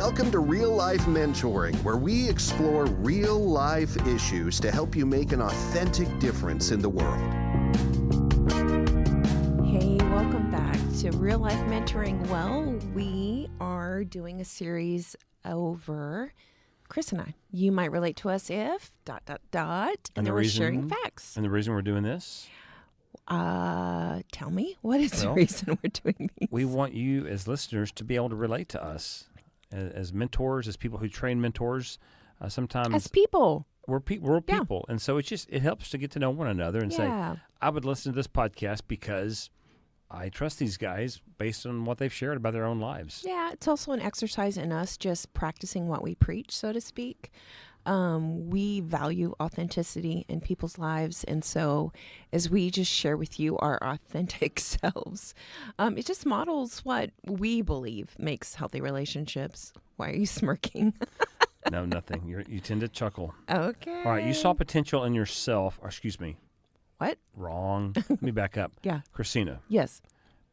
Welcome to Real Life Mentoring, where we explore real life issues to help you make an authentic difference in the world. Hey, welcome back to Real Life Mentoring. Well, we are doing a series over Chris and I. You might relate to us if ... And we're sharing facts. And the reason we're doing this? Tell me, what is the reason we're doing these? We want you as listeners to be able to relate to us as mentors, as people who train mentors. Sometimes as people, we're people, and so it helps to get to know one another and say, I would listen to this podcast because I trust these guys based on what they've shared about their own lives. Yeah, it's also an exercise in us just practicing what we preach, so to speak. We value authenticity in people's lives, and so as we just share with you our authentic selves, it just models what we believe makes healthy relationships. Why are you smirking? No, nothing. You tend to chuckle. Okay. All right, you saw potential in yourself. Or excuse me. What? Wrong. Let me back up. Yeah. Christina. Yes.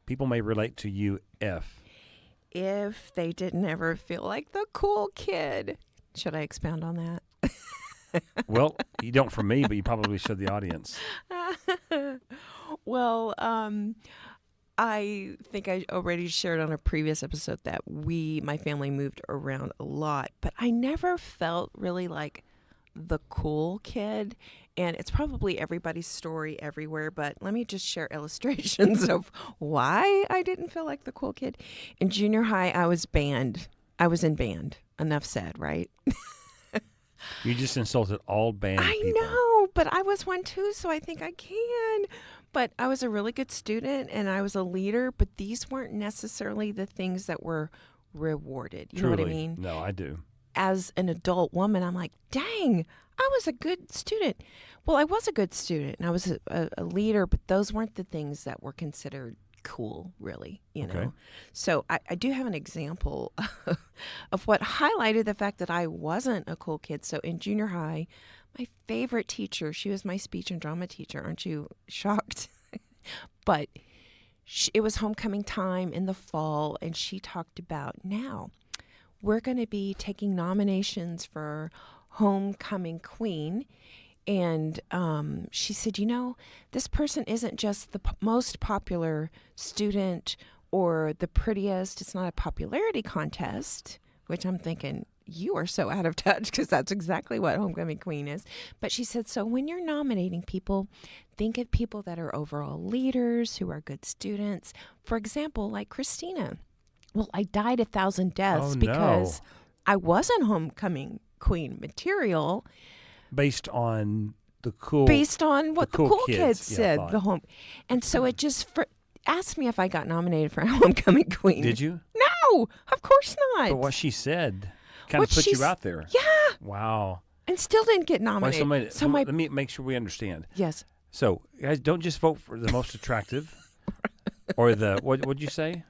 People may relate to you if they didn't ever feel like the cool kid. Should I expound on that? Well, you don't for me, but you probably should the audience. Well, I think I already shared on a previous episode that my family moved around a lot, but I never felt really like the cool kid. And it's probably everybody's story everywhere, but let me just share illustrations of why I didn't feel like the cool kid. In junior high, I was in band. Enough said, right? You just insulted all band people. I know, but I was one too, so I think I can. But I was a really good student, and I was a leader, but these weren't necessarily the things that were rewarded. You Truly. Know what I mean? No, I do. As an adult woman, I'm like, dang, I was a good student. Well, I was a good student, and I was a leader, but those weren't the things that were considered cool, really, you know. Okay. So I do have an example of what highlighted the fact that I wasn't a cool kid. So in junior high, my favorite teacher, she was my speech and drama teacher. Aren't you shocked? But it was homecoming time in the fall, and she talked about, now we're going to be taking nominations for homecoming queen. And she said, this person isn't just the most popular student or the prettiest. It's not a popularity contest, which I'm thinking, you are so out of touch because that's exactly what homecoming queen is. But she said, so when you're nominating people, think of people that are overall leaders, who are good students. For example, like Christina. Well, I died 1,000 deaths because I wasn't homecoming queen material. Based on what the cool kids said. And so it just asked me if I got nominated for homecoming queen. Did you? No, of course not. But what she said kind of put you out there. Yeah. Wow. And still didn't get nominated. Let me make sure we understand. Yes. So, guys, don't just vote for the most attractive or what would you say?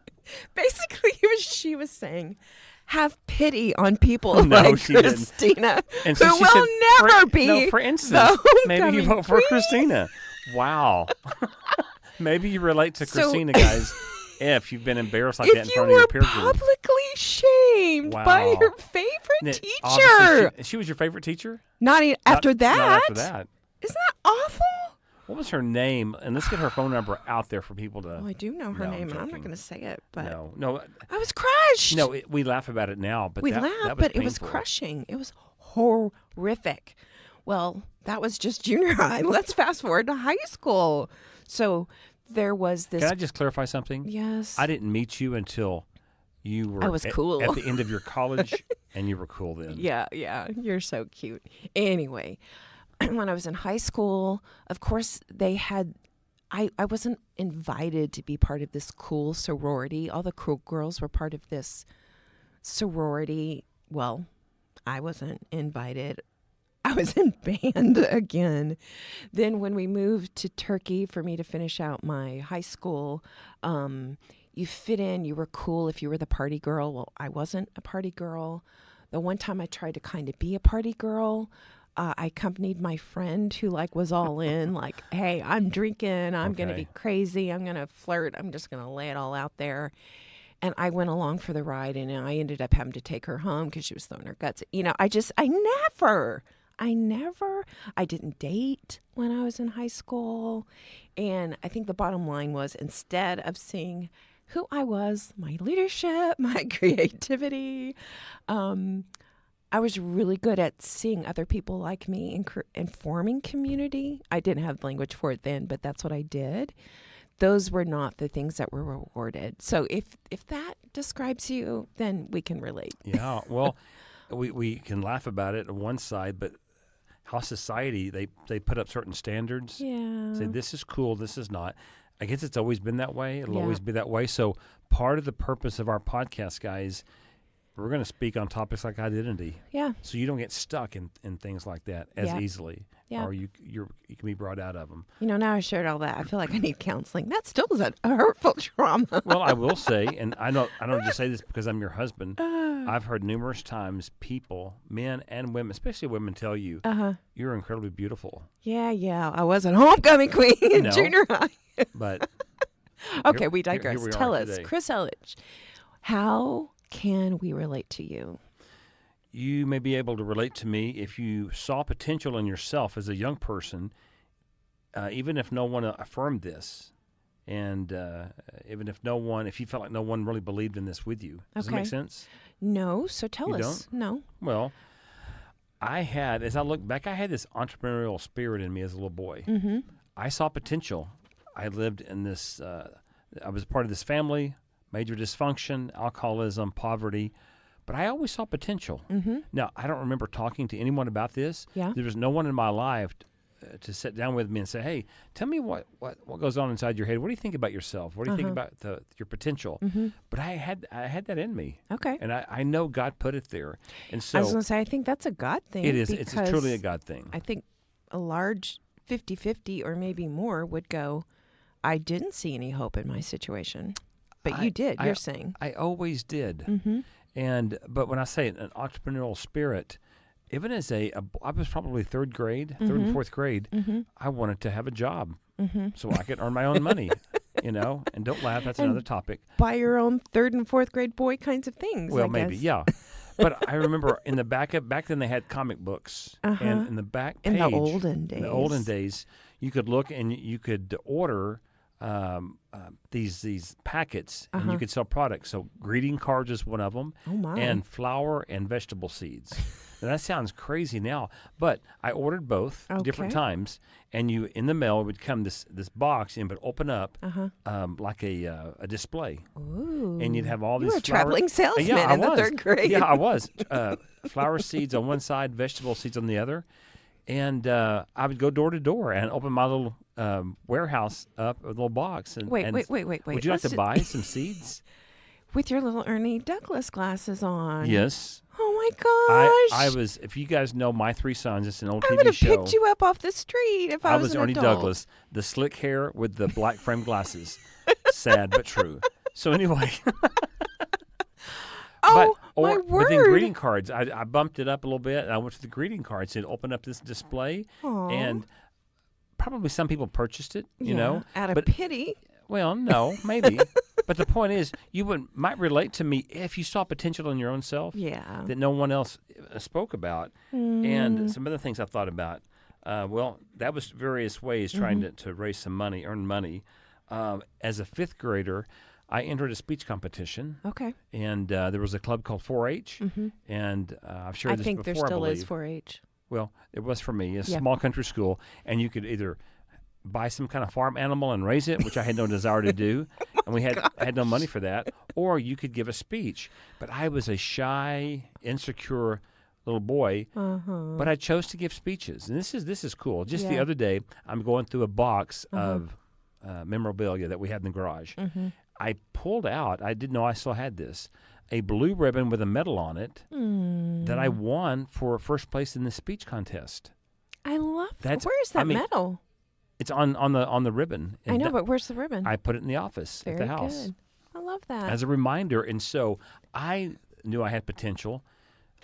Basically, she was saying, have pity on people like Christina, and so who will never be. No, for instance, maybe you vote for Christina. Wow. Maybe you relate to Christina, guys, if you've been embarrassed like that in front of your peer group. If you were publicly shamed by your favorite teacher. She was your favorite teacher? Not after that. Not after that. Isn't that awful? What was her name? And let's get her phone number out there for people to... Well, I do know her name, and I'm not going to say it, but... No. I was crushed. No, we laugh about it now, but that was but painful. It was crushing. It was horrific. Well, that was just junior high. Let's fast forward to high school. So there was this... Can I just clarify something? Yes. I didn't meet you until you were I was cool. at the end of your college, and you were cool then. Yeah. You're so cute. Anyway... When I was in high school, of course, I wasn't invited to be part of this cool sorority. All the cool girls were part of this sorority. Well, I wasn't invited. I was in band again. Then when we moved to Turkey for me to finish out my high school, you fit in, you were cool if you were the party girl. Well, I wasn't a party girl. The one time I tried to kind of be a party girl, I accompanied my friend who was all in, hey, I'm drinking, I'm going to be crazy, I'm going to flirt, I'm just going to lay it all out there. And I went along for the ride, and I ended up having to take her home because she was throwing her guts. I didn't date when I was in high school. And I think the bottom line was, instead of seeing who I was, my leadership, my creativity, I was really good at seeing other people like me and forming community. I didn't have language for it then, but that's what I did. Those were not the things that were rewarded. So if that describes you, then we can relate. Yeah, well, we can laugh about it on one side, but how society, they put up certain standards. Yeah. Say, this is cool, this is not. I guess it's always been that way. It'll always be that way. So part of the purpose of our podcast, guys, we're going to speak on topics like identity. Yeah. So you don't get stuck in things like that as easily. Yeah. Or you can be brought out of them. Now I shared all that. I feel like I need counseling. That still is a hurtful trauma. Well, I will say, and I don't just say this because I'm your husband. I've heard numerous times people, men and women, especially women, tell you, you're incredibly beautiful. Yeah. I was a homecoming queen in junior high. But okay, we digress. Here we Tell us, today. Chris Elledge, how can we relate to you? You may be able to relate to me if you saw potential in yourself as a young person, even if no one affirmed this, and even if you felt like no one really believed in this with you. Does that make sense? No, so tell us. Don't? No. Well, as I look back, I had this entrepreneurial spirit in me as a little boy. Mm-hmm. I saw potential. I lived in this, I was part of this family, major dysfunction, alcoholism, poverty, but I always saw potential. Mm-hmm. Now, I don't remember talking to anyone about this. Yeah. There was no one in my life to sit down with me and say, hey, tell me what goes on inside your head. What do you think about yourself? What do you think about your potential? Mm-hmm. But I had that in me. Okay. And I know God put it there. And so I was going to say, I think that's a God thing. It is. It's truly a God thing. I think a large 50-50 or maybe more would go, I didn't see any hope in my situation. But you did, you're saying. I always did. Mm-hmm. But when I say an entrepreneurial spirit, even as I was probably third and fourth grade, I wanted to have a job so I could earn my own money, and don't laugh, that's another topic. Buy your own third and fourth grade boy kinds of things, well, I maybe, guess. Yeah. But I remember in the back then they had comic books, and in the back page, in the olden days, you could look and you could order these packets, and you could sell products. So greeting cards is one of them, and flour and vegetable seeds. Now, that sounds crazy now, but I ordered both different times, and in the mail would come this box, and it would open up like a display. Ooh. And you'd have all these. You were a traveling salesman in the third grade. Yeah, I was. Flour seeds on one side, vegetable seeds on the other. And I would go door to door and open my little warehouse up with a little box. And, wait. Would you like to buy some seeds? With your little Ernie Douglas glasses on. Yes. Oh, my gosh. I was, if you guys know My Three Sons, it's an old TV show. I would have picked you up off the street if I was an Ernie adult. Douglas, the slick hair with the black frame glasses. Sad but true. So anyway. My word. With the greeting cards, I bumped it up a little bit, and I went to the greeting cards and opened up this display. Aww. And probably some people purchased it, out of pity. Well, no, maybe. But the point is, you might relate to me if you saw potential in your own self that no one else spoke about. And some other things I thought about. That was various ways trying to raise some money, earn money. As a fifth grader, I entered a speech competition. Okay. And there was a club called 4-H. And I've shared this before, I believe. I think there still is 4-H. Well, it was for me. It's a small country school. And you could either buy some kind of farm animal and raise it, which I had no desire to do. And I had no money for that. Or you could give a speech. But I was a shy, insecure little boy, but I chose to give speeches. And this is cool. Just the other day, I'm going through a box of memorabilia that we had in the garage. I pulled out, I didn't know I still had this, a blue ribbon with a medal on it that I won for first place in the speech contest. I love that. Where's that medal? It's on the ribbon. I know, but where's the ribbon? I put it in the office at the house. Good. I love that. As a reminder. And so I knew I had potential,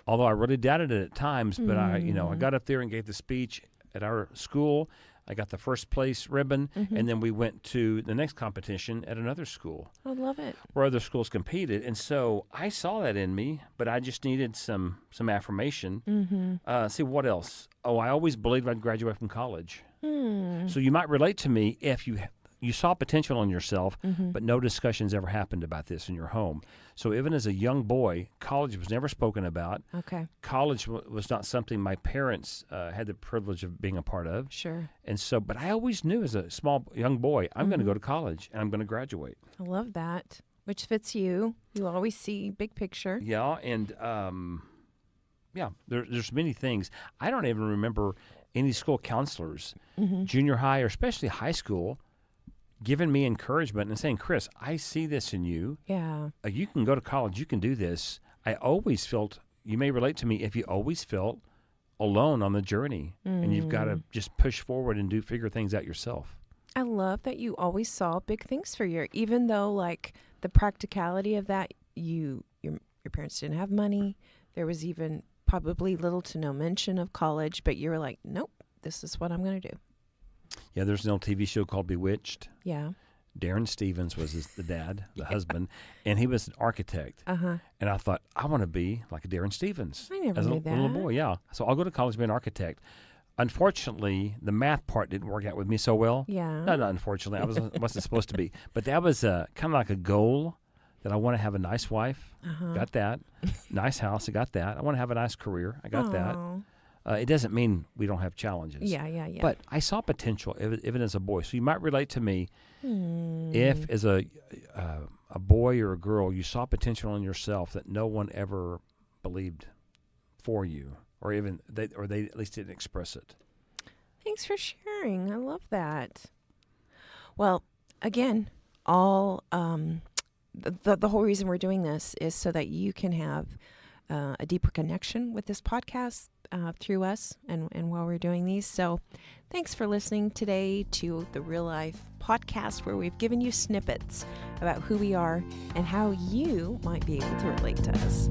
although I really doubted it at times. But I got up there and gave the speech at our school. I got the first place ribbon, and then we went to the next competition at another school. I love it. Where other schools competed. And so I saw that in me, but I just needed some affirmation. See, what else? Oh, I always believed I'd graduate from college. So you might relate to me if you saw potential in yourself, but no discussions ever happened about this in your home. So even as a young boy, college was never spoken about. Okay. College was not something my parents had the privilege of being a part of. Sure. And so, but I always knew as a young boy, I'm going to go to college and I'm going to graduate. I love that, which fits you. You always see big picture. Yeah, and there's many things. I don't even remember any school counselors, junior high or especially high school, giving me encouragement and saying, Chris, I see this in you. Yeah. You can go to college. You can do this. I always felt, you may relate to me, if you always felt alone on the journey and you've got to just push forward and figure things out yourself. I love that you always saw big things for you, even though like the practicality of that, your parents didn't have money. There was even probably little to no mention of college, but you were like, nope, this is what I'm going to do. Yeah, there's an old TV show called Bewitched. Yeah. Darren Stevens was the dad, the husband, and he was an architect. And I thought, I want to be like a Darren Stevens. I never as knew a that. little boy, yeah. So I'll go to college and be an architect. Unfortunately, the math part didn't work out with me so well. Yeah. No, not unfortunately. I wasn't supposed to be. But that was kind of like a goal that I want to have a nice wife. Got that. Nice house. I got that. I want to have a nice career. I got that. It doesn't mean we don't have challenges. Yeah. But I saw potential even as a boy. So you might relate to me if as a boy or a girl you saw potential in yourself that no one ever believed for you, or they at least didn't express it. Thanks for sharing. I love that. Well, again, all the whole reason we're doing this is so that you can have a deeper connection with this podcast through us and while we're doing these. So thanks for listening today to the Real Life Podcast, where we've given you snippets about who we are and how you might be able to relate to us.